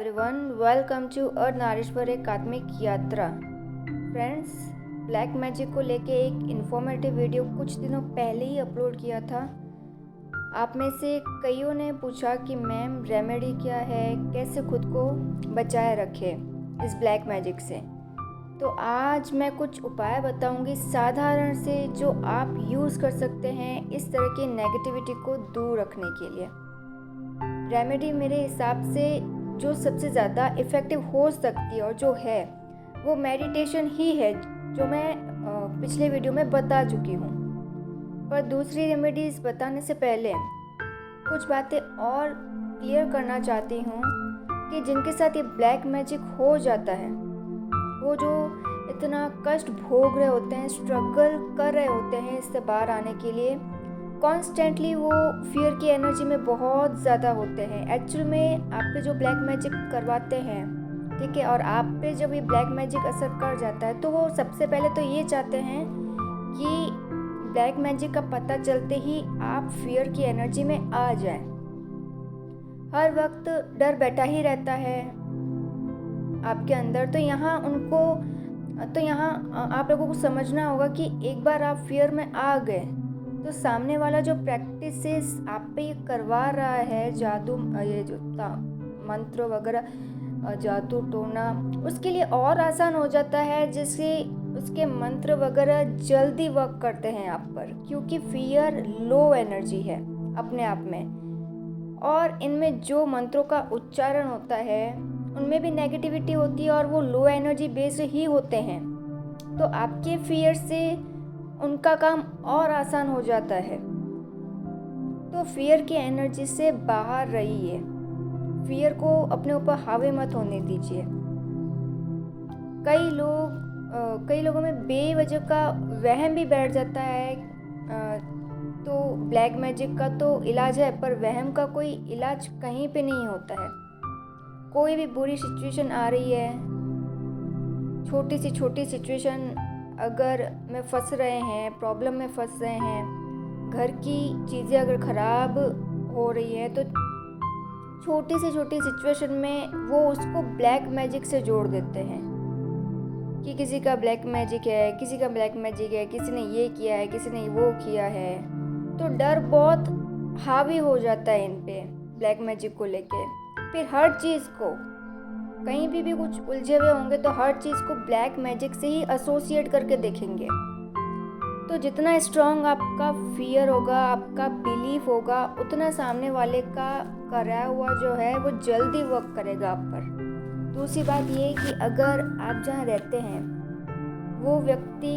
everyone, welcome to Ardhanarishvara एकात्मिक यात्रा। Friends, black magic को लेके एक इन्फॉर्मेटिव वीडियो कुछ दिनों पहले ही अपलोड किया था। आप में से कईयों ने पूछा कि मैम रेमेडी क्या है, कैसे खुद को बचाए रखें इस ब्लैक मैजिक से। तो आज मैं कुछ उपाय बताऊंगी साधारण से, जो आप यूज़ कर सकते हैं इस तरह की नेगेटिविटी को दूर रखने के लिए। रेमेडी मेरे हिसाब से जो सबसे ज़्यादा इफ़ेक्टिव हो सकती है और जो है वो मेडिटेशन ही है, जो मैं पिछले वीडियो में बता चुकी हूँ। पर दूसरी रेमेडीज़ बताने से पहले कुछ बातें और क्लियर करना चाहती हूँ कि जिनके साथ ये ब्लैक मैजिक हो जाता है, वो जो इतना कष्ट भोग रहे होते हैं, स्ट्रगल कर रहे होते हैं इससे बाहर आने के लिए, कॉन्स्टेंटली वो फियर की एनर्जी में बहुत ज़्यादा होते हैं। एक्चुअल में आप पे जो ब्लैक मैजिक करवाते हैं, ठीक है, और आप पे जब ये ब्लैक मैजिक असर कर जाता है तो वो सबसे पहले तो ये चाहते हैं कि ब्लैक मैजिक का पता चलते ही आप फियर की एनर्जी में आ जाएं। हर वक्त डर बैठा ही रहता है आपके अंदर। तो यहाँ आप लोगों को समझना होगा कि एक बार आप फियर में आ गए तो सामने वाला जो प्रैक्टिसेस आप पे ये करवा रहा है, जादू, ये जो मंत्र वगैरह, जादू टोना, उसके लिए और आसान हो जाता है, जिससे उसके मंत्र वगैरह जल्दी वर्क करते हैं आप पर, क्योंकि फियर लो एनर्जी है अपने आप में। और इनमें जो मंत्रों का उच्चारण होता है उनमें भी नेगेटिविटी होती है और वो लो एनर्जी बेस्ड ही होते हैं। तो आपके फियर से उनका काम और आसान हो जाता है। तो फियर की एनर्जी से बाहर रहिए, फियर को अपने ऊपर हावी मत होने दीजिए। कई लोगों में बेवजह का वहम भी बैठ जाता है। तो ब्लैक मैजिक का तो इलाज है, पर वहम का कोई इलाज कहीं पे नहीं होता है। कोई भी बुरी सिचुएशन आ रही है, छोटी सिचुएशन अगर में फंस रहे हैं, प्रॉब्लम में फंस रहे हैं, घर की चीज़ें अगर ख़राब हो रही है, तो छोटी सिचुएशन में वो उसको ब्लैक मैजिक से जोड़ देते हैं कि किसी का ब्लैक मैजिक है, किसी का ब्लैक मैजिक है, किसी ने ये किया है, किसी ने वो किया है। तो डर बहुत हावी हो जाता है इन पे ब्लैक मैजिक को लेके। फिर हर चीज़ को, कहीं भी कुछ उलझे हुए होंगे तो हर चीज़ को ब्लैक मैजिक से ही एसोसिएट करके देखेंगे। तो जितना स्ट्रॉन्ग आपका फियर होगा, आपका बिलीफ होगा, उतना सामने वाले का कराया हुआ जो है वो जल्दी वर्क करेगा आप पर। दूसरी बात ये कि अगर आप जहाँ रहते हैं वो व्यक्ति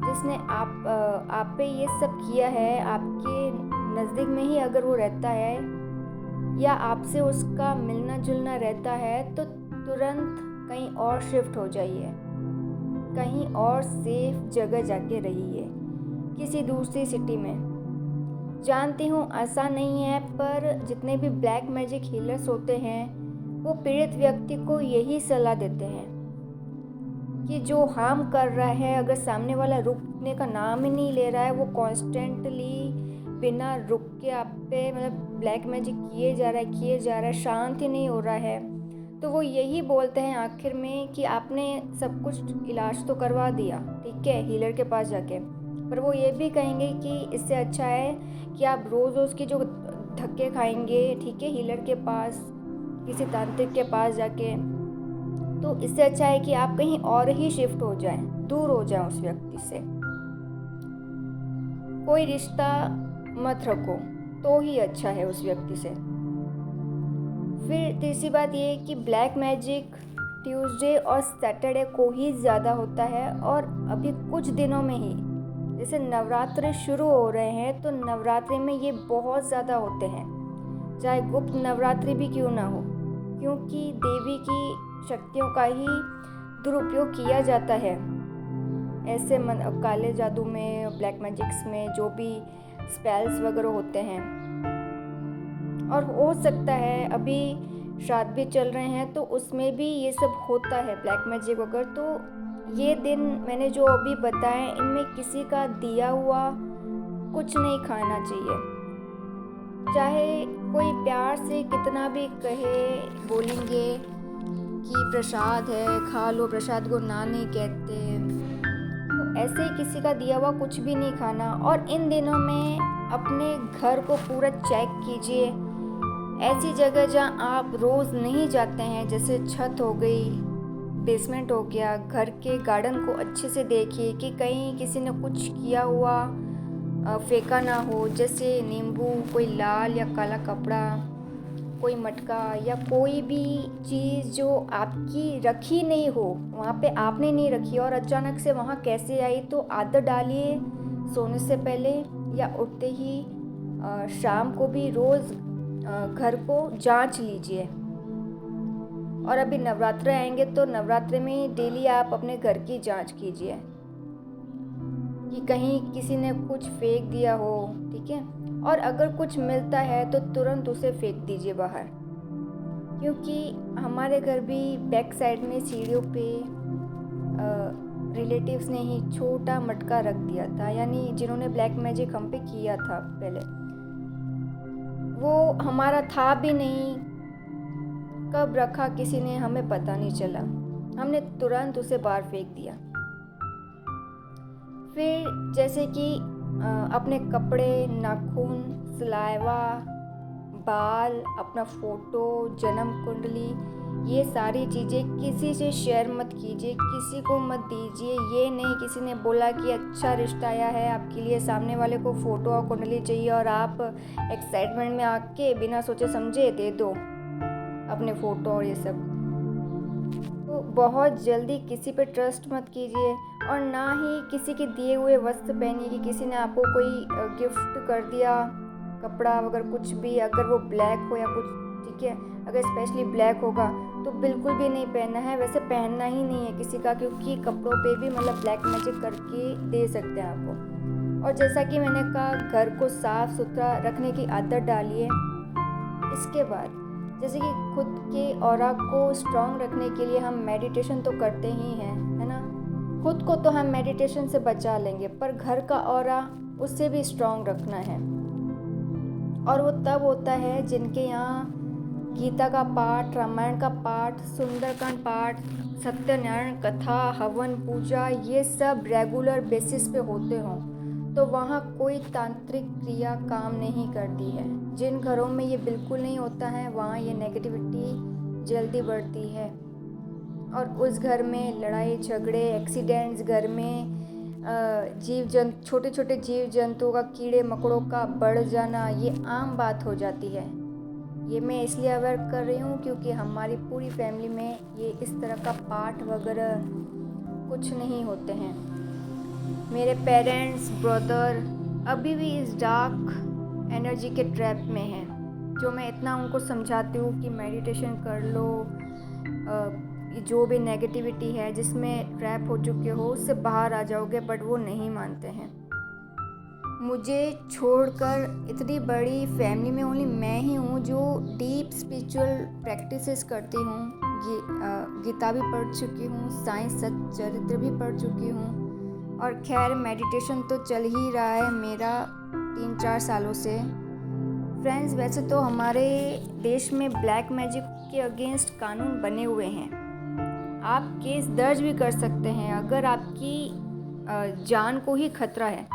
जिसने आप पे ये सब किया है, आपके नज़दीक में ही अगर वो रहता है या आपसे उसका मिलना जुलना रहता है, तो तुरंत कहीं और शिफ्ट हो जाइए, कहीं और सेफ जगह जाके रहिए, किसी दूसरी सिटी में। जानती हूँ आसान नहीं है, पर जितने भी ब्लैक मैजिक हीलर्स होते हैं वो पीड़ित व्यक्ति को यही सलाह देते हैं कि जो हार्म कर रहा है, अगर सामने वाला रुकने का नाम ही नहीं ले रहा है, वो कॉन्स्टेंटली बिना रुक के आप पे मतलब ब्लैक मैजिक किए जा रहा है, शांत ही नहीं हो रहा है, तो वो यही बोलते हैं आखिर में कि आपने सब कुछ इलाज तो करवा दिया, ठीक है, हीलर के पास जाके, पर वो ये भी कहेंगे कि इससे अच्छा है कि आप रोज़ की जो धक्के खाएंगे, ठीक है, हीलर के पास, किसी तांत्रिक के पास जाके, तो इससे अच्छा है कि आप कहीं और ही शिफ्ट हो जाएं, दूर हो जाएं उस व्यक्ति से। कोई रिश्ता मत रखो तो ही अच्छा है उस व्यक्ति से। फिर तीसरी बात ये कि ब्लैक मैजिक ट्यूसडे और सैटरडे को ही ज़्यादा होता है, और अभी कुछ दिनों में ही, जैसे नवरात्रि शुरू हो रहे हैं, तो नवरात्रि में ये बहुत ज़्यादा होते हैं, चाहे गुप्त नवरात्रि भी क्यों ना हो, क्योंकि देवी की शक्तियों का ही दुरुपयोग किया जाता है ऐसे काले जादू में, ब्लैक मैजिक्स में, जो भी स्पेल्स वगैरह होते हैं। और हो सकता है अभी श्राद्ध भी चल रहे हैं तो उसमें भी ये सब होता है ब्लैक मैजिक वगैरह। तो ये दिन मैंने जो अभी बताए, इनमें किसी का दिया हुआ कुछ नहीं खाना चाहिए, चाहे कोई प्यार से कितना भी कहे, बोलेंगे कि प्रसाद है, खा लो, प्रसाद को ना नहीं कहते। तो ऐसे ही किसी का दिया हुआ कुछ भी नहीं खाना। और इन दिनों में अपने घर को पूरा चेक कीजिए, ऐसी जगह जहाँ आप रोज़ नहीं जाते हैं, जैसे छत हो गई, बेसमेंट हो गया, घर के गार्डन को अच्छे से देखिए कि कहीं किसी ने कुछ किया हुआ फेंका ना हो, जैसे नींबू, कोई लाल या काला कपड़ा, कोई मटका या कोई भी चीज़ जो आपकी रखी नहीं हो, वहाँ पे आपने नहीं रखी और अचानक से वहाँ कैसे आई। तो आदत डालिए सोने से पहले या उठते ही शाम को भी रोज़ घर को जांच लीजिए। और अभी नवरात्रे आएंगे तो नवरात्रे में डेली आप अपने घर की जांच कीजिए कि कहीं किसी ने कुछ फेंक दिया हो, ठीक है। और अगर कुछ मिलता है तो तुरंत उसे फेंक दीजिए बाहर, क्योंकि हमारे घर भी बैक साइड में सीढ़ियों पे रिलेटिव्स ने ही छोटा मटका रख दिया था, यानी जिन्होंने ब्लैक मैजिक हम पे किया था पहले, वो हमारा था भी नहीं, कब रखा किसी ने हमें पता नहीं चला, हमने तुरंत उसे बाहर फेंक दिया। फिर जैसे कि अपने कपड़े, नाखून, सलाइवा, बाल, अपना फ़ोटो, जन्म कुंडली, ये सारी चीज़ें किसी से शेयर मत कीजिए, किसी को मत दीजिए। ये नहीं किसी ने बोला कि अच्छा रिश्ता आया है आपके लिए, सामने वाले को फ़ोटो और कुंडली चाहिए और आप एक्साइटमेंट में आके बिना सोचे समझे दे दो अपने फ़ोटो और ये सब। तो बहुत जल्दी किसी पे ट्रस्ट मत कीजिए और ना ही किसी के दिए हुए वस्त्र पहनिए कि किसी ने आपको कोई गिफ्ट कर दिया, कपड़ा वगैरह कुछ भी, अगर वो ब्लैक हो या कुछ, ठीक है। अगर स्पेशली ब्लैक होगा तो बिल्कुल भी नहीं पहनना है, वैसे पहनना ही नहीं है किसी का, क्योंकि कपड़ों पे भी मतलब ब्लैक मैजिक करके दे सकते हैं आपको। और जैसा कि मैंने कहा, घर को साफ़ सुथरा रखने की आदत डालिए। इसके बाद जैसे कि खुद के ऑरा को स्ट्रॉन्ग रखने के लिए हम मेडिटेशन तो करते ही हैं, है ना। खुद को तो हम मेडिटेशन से बचा लेंगे, पर घर का ऑरा उससे भी स्ट्रॉन्ग रखना है। और वो तब होता है जिनके यहाँ गीता का पाठ, रामायण का पाठ, सुंदरकांड पाठ, सत्यनारायण कथा, हवन पूजा, ये सब रेगुलर बेसिस पे होते हों, तो वहाँ कोई तांत्रिक क्रिया काम नहीं करती है। जिन घरों में ये बिल्कुल नहीं होता है, वहाँ ये नेगेटिविटी जल्दी बढ़ती है और उस घर में लड़ाई झगड़े, एक्सीडेंट्स, घर में छोटे छोटे जीव जंतुओं का, कीड़े मकोड़ों का बढ़ जाना, ये आम बात हो जाती है। ये मैं इसलिए अवेयर कर रही हूँ क्योंकि हमारी पूरी फैमिली में ये इस तरह का पाठ वगैरह कुछ नहीं होते हैं। मेरे पेरेंट्स, ब्रदर अभी भी इस डार्क एनर्जी के ट्रैप में हैं, जो मैं इतना उनको समझाती हूँ कि मेडिटेशन कर लो, जो भी नेगेटिविटी है जिसमें ट्रैप हो चुके हो उससे बाहर आ जाओगे, बट वो नहीं मानते हैं। मुझे छोड़कर इतनी बड़ी फैमिली में ओनली मैं ही हूँ जो डीप स्पिरिचुअल प्रैक्टिसेस करती हूँ। गीता भी पढ़ चुकी हूँ, साइंस सच्चरित्र भी पढ़ चुकी हूँ और खैर मेडिटेशन तो चल ही रहा है मेरा 3-4 सालों से। फ्रेंड्स, वैसे तो हमारे देश में ब्लैक मैजिक के अगेंस्ट कानून बने हुए हैं, आप केस दर्ज भी कर सकते हैं अगर आपकी जान को ही खतरा है।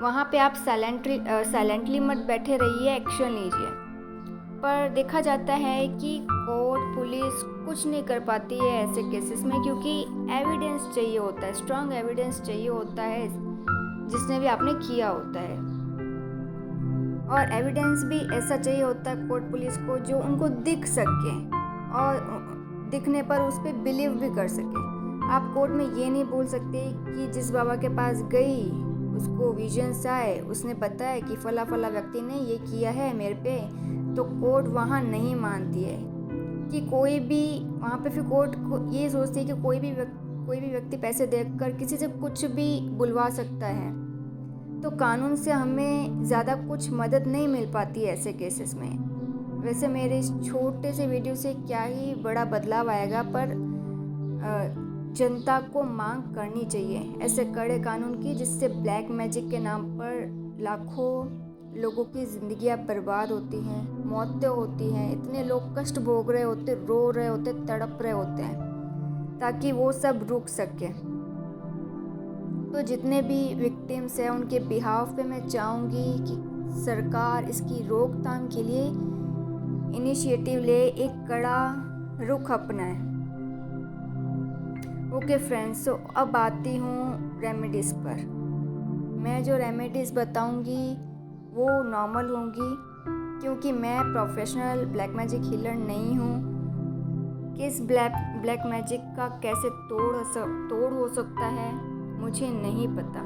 वहाँ पे आप साइलेंटली मत बैठे रहिए, एक्शन लीजिए। पर देखा जाता है कि कोर्ट, पुलिस कुछ नहीं कर पाती है ऐसे केसेस में, क्योंकि एविडेंस चाहिए होता है, स्ट्रॉन्ग एविडेंस चाहिए होता है जिसने भी आपने किया होता है। और एविडेंस भी ऐसा चाहिए होता है कोर्ट पुलिस को जो उनको दिख सके और दिखने पर उस पर बिलीव भी कर सके। आप कोर्ट में ये नहीं बोल सकते कि जिस बाबा के पास गई उसको विजन्स आए, उसने बताया कि फला फला व्यक्ति ने ये किया है मेरे पे, तो कोर्ट वहाँ नहीं मानती है कि कोई भी वहाँ पे, फिर कोर्ट को ये सोचती है कि कोई भी व्यक्ति पैसे देकर किसी से कुछ भी बुलवा सकता है। तो कानून से हमें ज़्यादा कुछ मदद नहीं मिल पाती है ऐसे केसेस में। वैसे मेरे इस छोटे से वीडियो से क्या ही बड़ा बदलाव आएगा, पर जनता को मांग करनी चाहिए ऐसे कड़े कानून की, जिससे ब्लैक मैजिक के नाम पर लाखों लोगों की ज़िंदगियाँ बर्बाद होती हैं, मौतें होती हैं, इतने लोग कष्ट भोग रहे होते, रो रहे होते, तड़प रहे होते हैं, ताकि वो सब रुक सके। तो जितने भी विक्टिम्स हैं उनके बिहाफ पे मैं चाहूँगी कि सरकार इसकी रोकथाम के लिए इनिशिएटिव ले, एक कड़ा रुख अपनाए। ओके फ्रेंड्स, तो अब आती हूँ रेमेडीज़ पर। मैं जो रेमेडीज़ बताऊँगी वो नॉर्मल होंगी, क्योंकि मैं प्रोफेशनल ब्लैक मैजिक हीलर नहीं हूँ। किस ब्लैक मैजिक का कैसे तोड़ हो सकता है मुझे नहीं पता,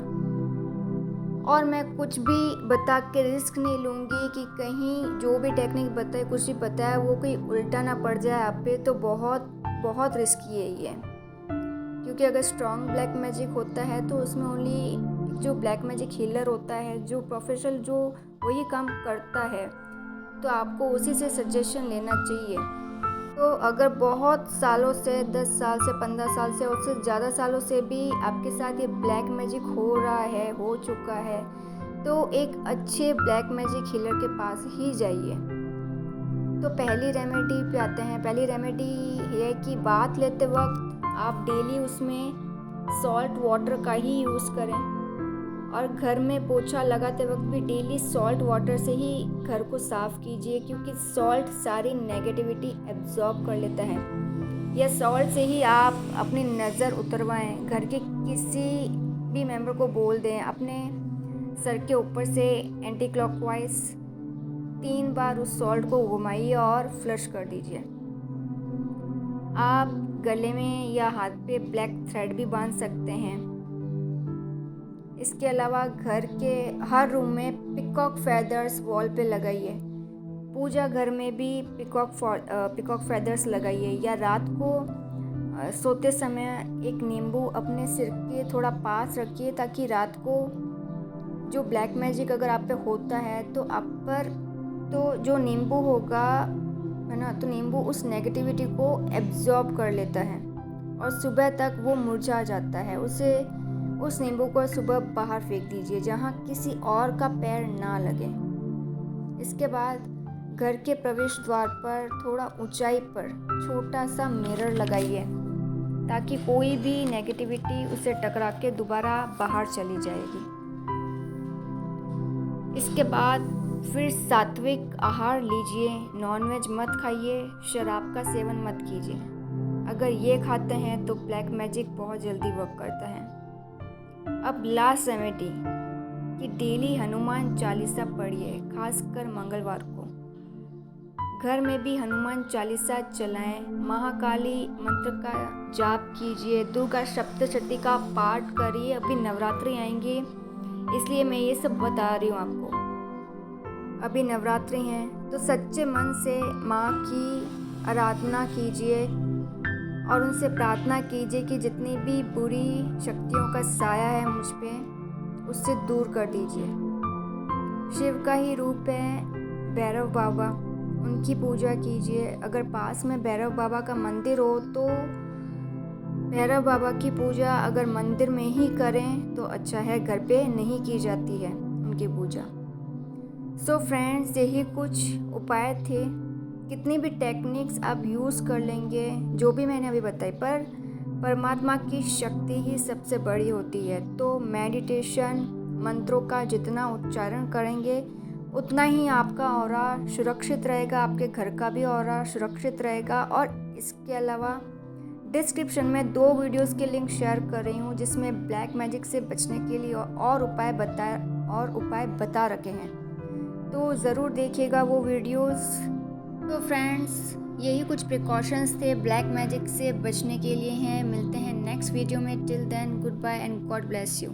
और मैं कुछ भी बता के रिस्क नहीं लूँगी कि कहीं जो भी टेक्निक बताए, कुछ भी बताया, वो कोई उल्टा ना पड़ जाए आप पे, तो बहुत रिस्की है ये। क्योंकि अगर स्ट्रॉन्ग ब्लैक मैजिक होता है तो उसमें ओनली जो ब्लैक मैजिक हीलर होता है, जो प्रोफेशनल, जो वही काम करता है, तो आपको उसी से सजेशन लेना चाहिए। तो अगर बहुत सालों से, 10 साल से, 15 साल से, उससे ज़्यादा सालों से भी आपके साथ ये ब्लैक मैजिक हो रहा है, हो चुका है, तो एक अच्छे ब्लैक मैजिक हीलर के पास ही जाइए। तो पहली रेमेडी पे आते हैं। पहली रेमेडी ये कि बात लेते वक्त आप डेली उसमें सॉल्ट वाटर का ही यूज़ करें, और घर में पोछा लगाते वक्त भी डेली सॉल्ट वाटर से ही घर को साफ़ कीजिए, क्योंकि सॉल्ट सारी नेगेटिविटी एब्जॉर्ब कर लेता है। या सॉल्ट से ही आप अपनी नज़र उतरवाएं, घर के किसी भी मेंबर को बोल दें, अपने सर के ऊपर से एंटी क्लॉकवाइज 3 बार उस सॉल्ट को घुमाइए और फ्लश कर दीजिए। आप गले में या हाथ पे ब्लैक थ्रेड भी बांध सकते हैं। इसके अलावा घर के हर रूम में पिकॉक फेदर्स वॉल पे लगाइए। पूजा घर में भी पिकॉक फेदर्स लगाइए। या रात को सोते समय एक नींबू अपने सिर के थोड़ा पास रखिए, ताकि रात को जो ब्लैक मैजिक अगर आप पे होता है तो आप पर तो जो नींबू होगा, है ना, तो नींबू उस नेगेटिविटी को एब्जॉर्ब कर लेता है और सुबह तक वो मुरझा जाता है। उस नींबू को सुबह बाहर फेंक दीजिए, जहाँ किसी और का पैर ना लगे। इसके बाद घर के प्रवेश द्वार पर थोड़ा ऊंचाई पर छोटा सा मिरर लगाइए, ताकि कोई भी नेगेटिविटी उसे टकरा के दोबारा बाहर चली जाएगी। इसके बाद फिर सात्विक आहार लीजिए, नॉनवेज मत खाइए, शराब का सेवन मत कीजिए। अगर ये खाते हैं तो ब्लैक मैजिक बहुत जल्दी वर्क करता है। अब लास्ट रेमेडी कि डेली हनुमान चालीसा पढ़िए, खासकर मंगलवार को। घर में भी हनुमान चालीसा चलाएं, महाकाली मंत्र का जाप कीजिए, दुर्गा सप्तशती का पाठ करिए। अभी नवरात्रि आएंगे, इसलिए मैं ये सब बता रही हूँ आपको। अभी नवरात्रि हैं तो सच्चे मन से माँ की आराधना कीजिए और उनसे प्रार्थना कीजिए कि जितनी भी बुरी शक्तियों का साया है मुझ पे, उससे दूर कर दीजिए। शिव का ही रूप है भैरव बाबा, उनकी पूजा कीजिए। अगर पास में भैरव बाबा का मंदिर हो तो भैरव बाबा की पूजा अगर मंदिर में ही करें तो अच्छा है, घर पे नहीं की जाती है उनकी पूजा। सो फ्रेंड्स, यही कुछ उपाय थे। कितनी भी टेक्निक्स आप यूज़ कर लेंगे, जो भी मैंने अभी बताई, पर परमात्मा की शक्ति ही सबसे बड़ी होती है। तो मेडिटेशन, मंत्रों का जितना उच्चारण करेंगे उतना ही आपका ऑरा सुरक्षित रहेगा, आपके घर का भी ऑरा सुरक्षित रहेगा। और इसके अलावा डिस्क्रिप्शन में 2 वीडियोस के लिंक शेयर कर रही हूँ, जिसमें ब्लैक मैजिक से बचने के लिए और उपाय बता रखे हैं, तो ज़रूर देखिएगा वो वीडियोस। तो फ्रेंड्स, यही कुछ प्रिकॉशंस थे ब्लैक मैजिक से बचने के लिए हैं। मिलते हैं नेक्स्ट वीडियो में। Till then, good bye and God bless you.